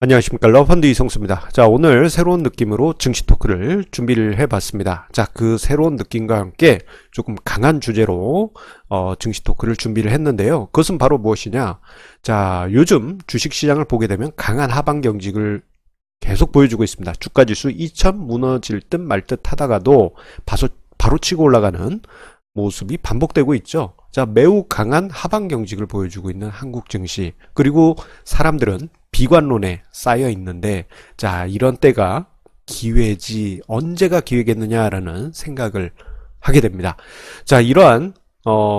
안녕하십니까. 러펀드 이성수입니다. 자, 오늘 새로운 느낌으로 증시 토크를 준비를 해봤습니다. 자, 그 새로운 느낌과 함께 조금 강한 주제로 증시 토크를 준비를 했는데요. 그것은 바로 무엇이냐? 자, 요즘 주식시장을 보게 되면 강한 하방 경직을 계속 보여주고 있습니다. 주가지수 2000 무너질 듯 말 듯 하다가도 바로 치고 올라가는 모습이 반복되고 있죠. 자, 매우 강한 하방 경직을 보여주고 있는 한국 증시. 그리고 사람들은 비관론에 쌓여 있는데, 자, 이런 때가 기회지, 언제가 기회겠느냐라는 생각을 하게 됩니다. 자, 이러한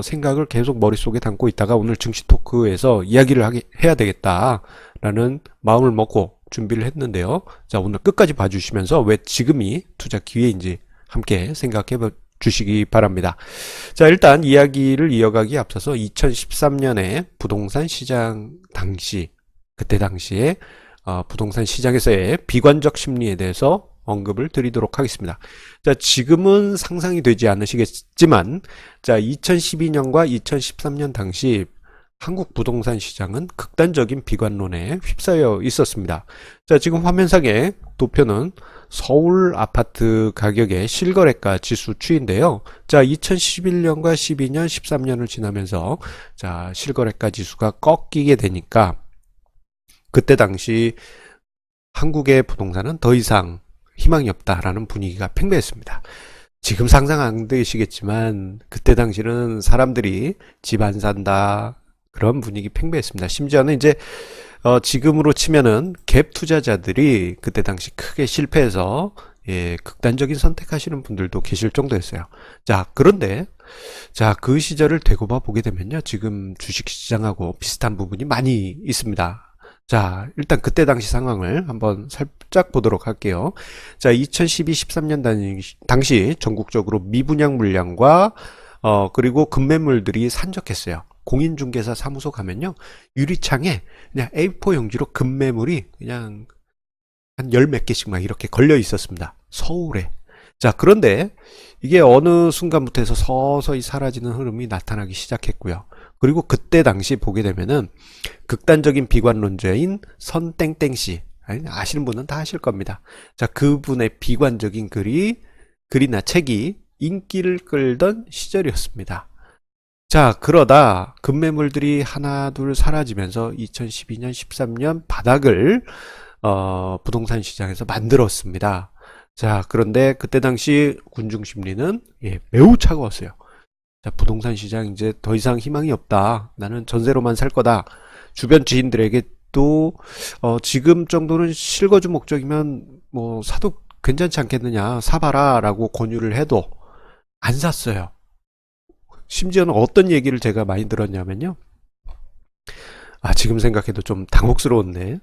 생각을 계속 머릿속에 담고 있다가 오늘 증시 토크에서 이야기를 해야 되겠다라는 마음을 먹고 준비를 했는데요. 자, 오늘 끝까지 봐주시면서 왜 지금이 투자 기회인지 함께 생각해 주시기 바랍니다. 자, 일단 이야기를 이어가기에 앞서서 2013년에 부동산 시장 그때 당시에 부동산 시장에서의 비관적 심리에 대해서 언급을 드리도록 하겠습니다. 자, 지금은 상상이 되지 않으시겠지만, 자, 2012년과 2013년 당시 한국 부동산 시장은 극단적인 비관론에 휩싸여 있었습니다. 자, 지금 화면상의 도표는 서울 아파트 가격의 실거래가 지수 추인데요. 자, 2011년과 12년, 13년을 지나면서 자, 실거래가 지수가 꺾이게 되니까 그때 당시 한국의 부동산은 더 이상 희망이 없다라는 분위기가 팽배했습니다. 지금 상상 안 되시겠지만 그때 당시는 사람들이 집 안 산다 그런 분위기 팽배했습니다. 심지어는 이제 지금으로 치면은 갭 투자자들이 그때 당시 크게 실패해서 극단적인 선택하시는 분들도 계실 정도였어요. 자, 그런데 자, 그 시절을 되짚어 보게 되면요, 지금 주식시장하고 비슷한 부분이 많이 있습니다. 자, 일단 그때 당시 상황을 한번 살짝 보도록 할게요. 자, 2012-13년 당시 전국적으로 미분양 물량과 그리고 급매물들이 산적했어요. 공인중개사 사무소 가면요, 유리창에 그냥 A4 용지로 급매물이 그냥 한 열 몇 개씩 막 이렇게 걸려 있었습니다. 서울에. 자, 그런데 이게 어느 순간부터 해서 서서히 사라지는 흐름이 나타나기 시작했고요. 그리고 그때 당시 보게 되면은 극단적인 비관론자인 선땡땡씨, 아시는 분은 다 아실 겁니다. 자, 그분의 비관적인 글이나 책이 인기를 끌던 시절이었습니다. 자, 그러다 급매물들이 하나 둘 사라지면서 2012년 13년 바닥을 부동산 시장에서 만들었습니다. 자, 그런데 그때 당시 군중심리는 매우 차가웠어요. 자, 부동산 시장 이제 더 이상 희망이 없다. 나는 전세로만 살 거다. 주변 지인들에게 또 지금 정도는 실거주 목적이면 뭐 사도 괜찮지 않겠느냐, 사봐라 라고 권유를 해도 안 샀어요. 심지어는 어떤 얘기를 제가 많이 들었냐면요, 지금 생각해도 좀 당혹스러운데,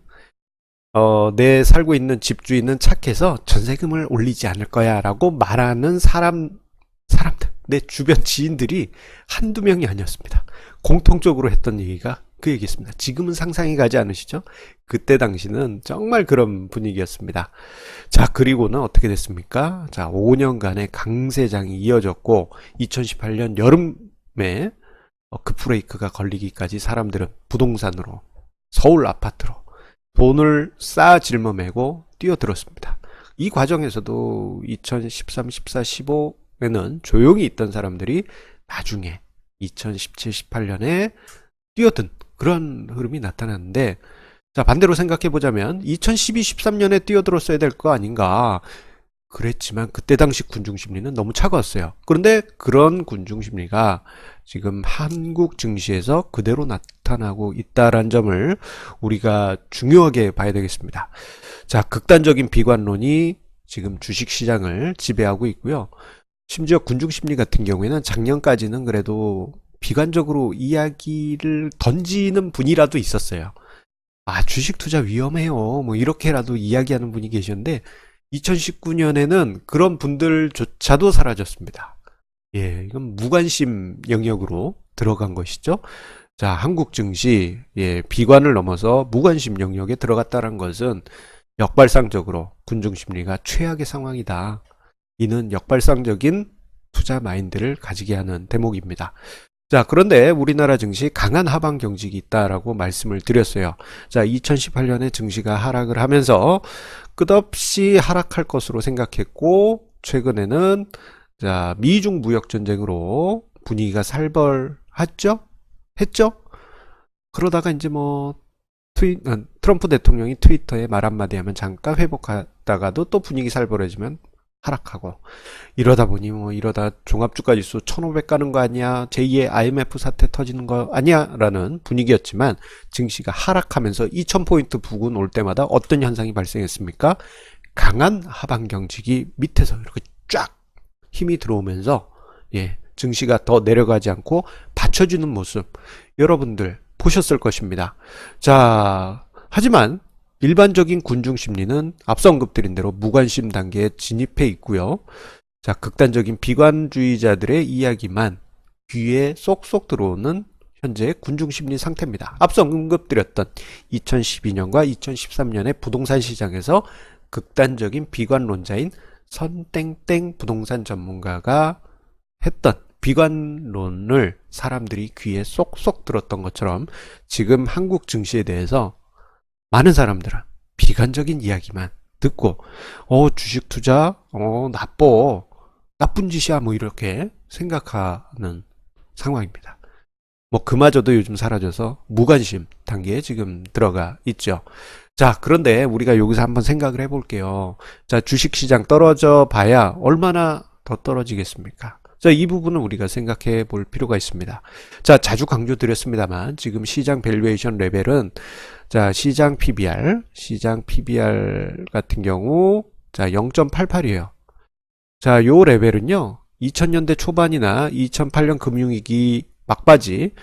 내 살고 있는 집주인은 착해서 전세금을 올리지 않을 거야 라고 말하는 사람들, 내 주변 지인들이 한두 명이 아니었습니다. 공통적으로 했던 얘기가 그 얘기였습니다. 지금은 상상이 가지 않으시죠? 그때 당시는 정말 그런 분위기였습니다. 자, 그리고는 어떻게 됐습니까? 자, 5년간의 강세장이 이어졌고 2018년 여름에 급브레이크가 걸리기까지 사람들은 부동산으로, 서울 아파트로 돈을 쌓아 짊어매고 뛰어들었습니다. 이 과정에서도 2013, 14, 15에는 조용히 있던 사람들이 나중에 2017, 18년에 뛰어든 그런 흐름이 나타났는데, 자, 반대로 생각해 보자면 2012, 13년에 뛰어들었어야 될 거 아닌가 그랬지만 그때 당시 군중심리는 너무 차가웠어요. 그런데 그런 군중심리가 지금 한국 증시에서 그대로 나타나고 있다는 점을 우리가 중요하게 봐야 되겠습니다. 자, 극단적인 비관론이 지금 주식시장을 지배하고 있고요. 심지어 군중심리 같은 경우에는 작년까지는 그래도 비관적으로 이야기를 던지는 분이라도 있었어요. 주식 투자 위험해요, 뭐 이렇게라도 이야기하는 분이 계셨는데 2019년에는 그런 분들조차도 사라졌습니다. 이건 무관심 영역으로 들어간 것이죠. 자, 한국 증시, 비관을 넘어서 무관심 영역에 들어갔다는 것은 역발상적으로 군중심리가 최악의 상황이다. 이는 역발상적인 투자 마인드를 가지게 하는 대목입니다. 자, 그런데 우리나라 증시 강한 하방 경직이 있다라고 말씀을 드렸어요. 자, 2018년에 증시가 하락을 하면서 끝없이 하락할 것으로 생각했고, 최근에는 자, 미중 무역 전쟁으로 분위기가 살벌했죠? 했죠? 그러다가 이제 뭐 트럼프 대통령이 트위터에 말 한마디 하면 잠깐 회복하다가도 또 분위기 살벌해지면 하락하고, 이러다 보니 뭐 이러다 종합주가지수 1500 가는 거 아니야, 제2의 IMF 사태 터지는 거 아니야 라는 분위기였지만, 증시가 하락하면서 2000포인트 부근 올 때마다 어떤 현상이 발생했습니까? 강한 하방 경직이 밑에서 이렇게 쫙 힘이 들어오면서, 예, 증시가 더 내려가지 않고 받쳐주는 모습, 여러분들 보셨을 것입니다. 자, 하지만 일반적인 군중 심리는 앞서 언급드린 대로 무관심 단계에 진입해 있고요. 자, 극단적인 비관주의자들의 이야기만 귀에 쏙쏙 들어오는 현재의 군중 심리 상태입니다. 앞서 언급드렸던 2012년과 2013년의 부동산 시장에서 극단적인 비관론자인 선땡땡 부동산 전문가가 했던 비관론을 사람들이 귀에 쏙쏙 들었던 것처럼, 지금 한국 증시에 대해서 많은 사람들은 비관적인 이야기만 듣고 주식 투자 나쁜 짓이야 뭐 이렇게 생각하는 상황입니다. 뭐 그마저도 요즘 사라져서 무관심 단계에 지금 들어가 있죠. 자, 그런데 우리가 여기서 한번 생각을 해볼게요. 자, 주식시장 떨어져 봐야 얼마나 더 떨어지겠습니까? 자, 이 부분은 우리가 생각해 볼 필요가 있습니다. 자, 자주 강조드렸습니다만 지금 시장 밸류에이션 레벨은, 자, 시장 PBR 같은 경우 자, 0.88이에요. 자, 요 레벨은요, 2000년대 초반이나 2008년 금융위기 막바지,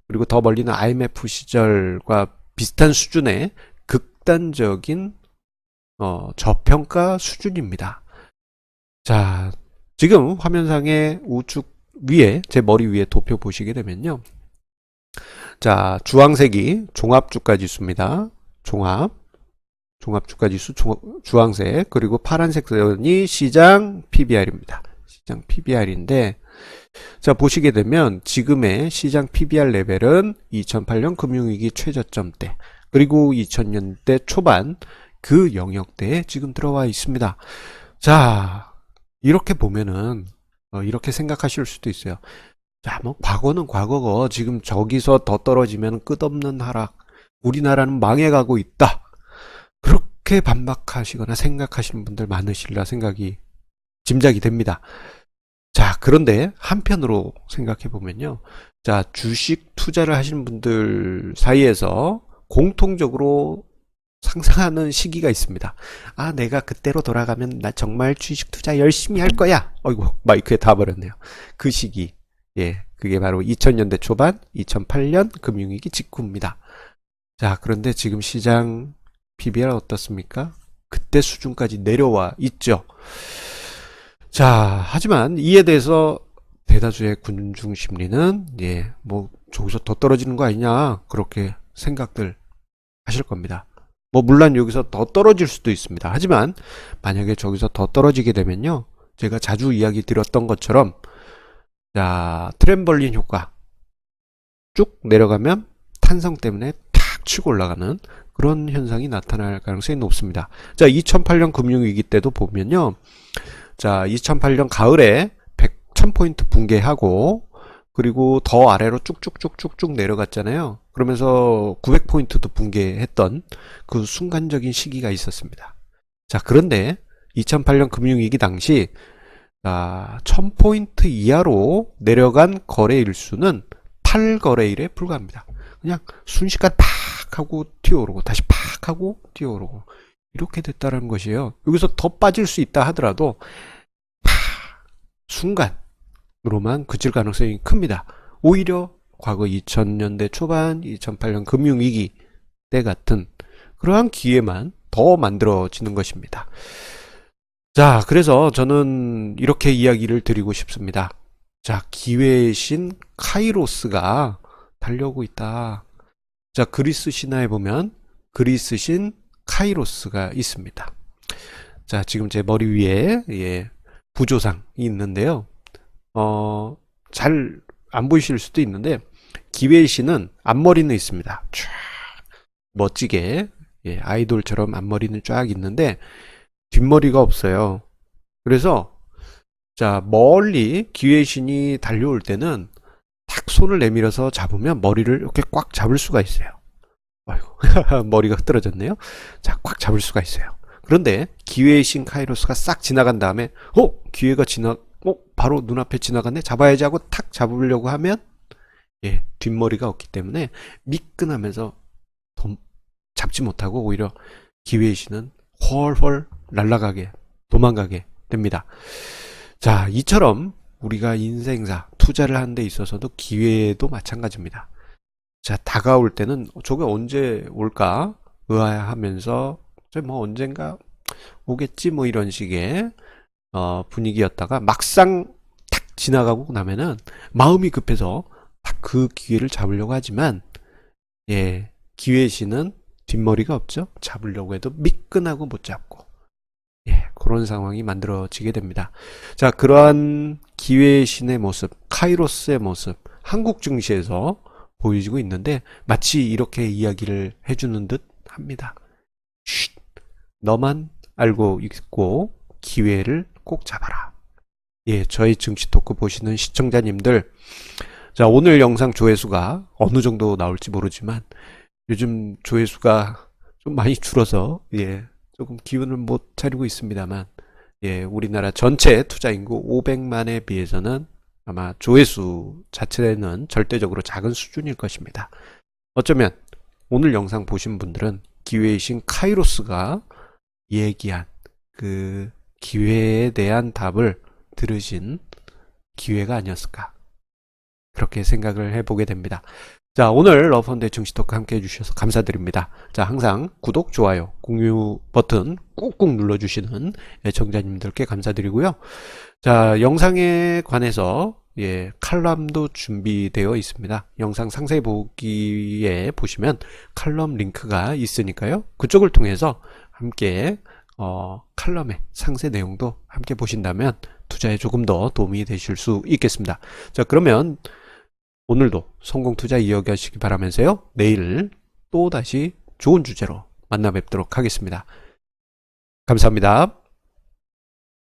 그리고 더 멀리는 IMF 시절과 비슷한 수준의 극단적인 저평가 수준입니다. 자, 지금 화면상의 우측 위에, 제 머리 위에 도표 보시게 되면요, 자, 주황색이 종합주가지수입니다. 종합주가지수 주황색, 그리고 파란색 선이 시장 PBR입니다. 시장 PBR인데, 자, 보시게 되면 지금의 시장 PBR 레벨은 2008년 금융위기 최저점 때, 그리고 2000년대 초반 그 영역대에 지금 들어와 있습니다. 자, 이렇게 보면은 이렇게 생각하실 수도 있어요. 자, 뭐 과거는 과거고 지금 저기서 더 떨어지면 끝없는 하락, 우리나라는 망해가고 있다, 그렇게 반박하시거나 생각하시는 분들 많으시리라 생각이 짐작이 됩니다. 자, 그런데 한편으로 생각해 보면요, 자, 주식 투자를 하시는 분들 사이에서 공통적으로 상상하는 시기가 있습니다. 아, 내가 그때로 돌아가면 나 정말 주식 투자 열심히 할 거야. 어이구, 마이크에 다 버렸네요. 그 시기, 예, 그게 바로 2000년대 초반, 2008년 금융위기 직후입니다. 자, 그런데 지금 시장 PBR 어떻습니까? 그때 수준까지 내려와 있죠. 자, 하지만 이에 대해서 대다수의 군중 심리는, 예, 뭐 저기서 더 떨어지는 거 아니냐, 그렇게 생각들 하실 겁니다. 뭐 물론 여기서 더 떨어질 수도 있습니다. 하지만 만약에 저기서 더 떨어지게 되면요, 제가 자주 이야기 드렸던 것처럼, 자, 트램벌린 효과, 쭉 내려가면 탄성 때문에 탁 치고 올라가는 그런 현상이 나타날 가능성이 높습니다. 자, 2008년 금융위기 때도 보면요, 자, 2008년 가을에 1000포인트 붕괴하고, 그리고 더 아래로 쭉쭉쭉쭉쭉 내려갔잖아요. 그러면서 900포인트도 붕괴했던 그 순간적인 시기가 있었습니다. 자, 그런데 2008년 금융위기 당시 1000포인트 이하로 내려간 거래 일수는 8거래일에 불과합니다. 그냥 순식간 팍 하고 튀어오르고 다시 팍 하고 튀어오르고 이렇게 됐다는 것이에요. 여기서 더 빠질 수 있다 하더라도 팍 순간으로만 그칠 가능성이 큽니다. 오히려 과거 2000년대 초반, 2008년 금융위기 때 같은 그러한 기회만 더 만들어지는 것입니다. 자, 그래서 저는 이렇게 이야기를 드리고 싶습니다. 자, 기회의 신 카이로스가 달려오고 있다. 자, 그리스 신화에 보면 그리스 신 카이로스가 있습니다. 자, 지금 제 머리 위에, 예, 부조상이 있는데요. 잘 안 보이실 수도 있는데 기회신은 앞머리는 있습니다. 쫙 멋지게 예, 아이돌처럼 앞머리는 쫙 있는데 뒷머리가 없어요. 그래서 자 멀리 기회신이 달려올 때는 탁 손을 내밀어서 잡으면 머리를 이렇게 꽉 잡을 수가 있어요. 아이고 머리가 흐트러졌네요. 자, 꽉 잡을 수가 있어요. 그런데 기회의 신 카이로스가 싹 지나간 다음에 기회가 바로 눈앞에 지나갔네, 잡아야지 하고 탁 잡으려고 하면 예, 뒷머리가 없기 때문에 미끈하면서 잡지 못하고 오히려 기회의 신은 훨훨 날아가게 도망가게 됩니다. 자, 이처럼 우리가 인생사 투자를 하는 데 있어서도 기회도 마찬가지입니다. 자, 다가올 때는 저게 언제 올까 의아해하면서 뭐 언젠가 오겠지 뭐 이런 식의 분위기였다가 막상 탁 지나가고 나면은 마음이 급해서 딱 그 기회를 잡으려고 하지만 예, 기회의 신은 뒷머리가 없죠. 잡으려고 해도 미끈하고 못 잡고 예, 그런 상황이 만들어지게 됩니다. 자, 그러한 기회의 신의 모습, 카이로스의 모습, 한국 증시에서 보여지고 있는데 마치 이렇게 이야기를 해주는 듯 합니다. 쉿, 너만 알고 있고 기회를 꼭 잡아라. 예, 저희 증시 토크 보시는 시청자님들, 자, 오늘 영상 조회수가 어느 정도 나올지 모르지만 요즘 조회수가 좀 많이 줄어서 예, 조금 기운을 못 차리고 있습니다만 예, 우리나라 전체 투자 인구 500만에 비해서는 아마 조회수 자체는 절대적으로 작은 수준일 것입니다. 어쩌면 오늘 영상 보신 분들은 기회의 신 카이로스가 얘기한 그 기회에 대한 답을 들으신 기회가 아니었을까, 그렇게 생각을 해보게 됩니다. 자, 오늘 러펀드의 증시토크 함께 해주셔서 감사드립니다. 자, 항상 구독, 좋아요, 공유 버튼 꾹꾹 눌러주시는 애청자님들께 감사드리고요. 자, 영상에 관해서 예, 칼럼도 준비되어 있습니다. 영상 상세 보기에 보시면 칼럼 링크가 있으니까요. 그쪽을 통해서 함께 칼럼의 상세 내용도 함께 보신다면 투자에 조금 더 도움이 되실 수 있겠습니다. 자, 그러면 오늘도 성공 투자 이어가시기 바라면서요. 내일 또 다시 좋은 주제로 만나 뵙도록 하겠습니다. 감사합니다.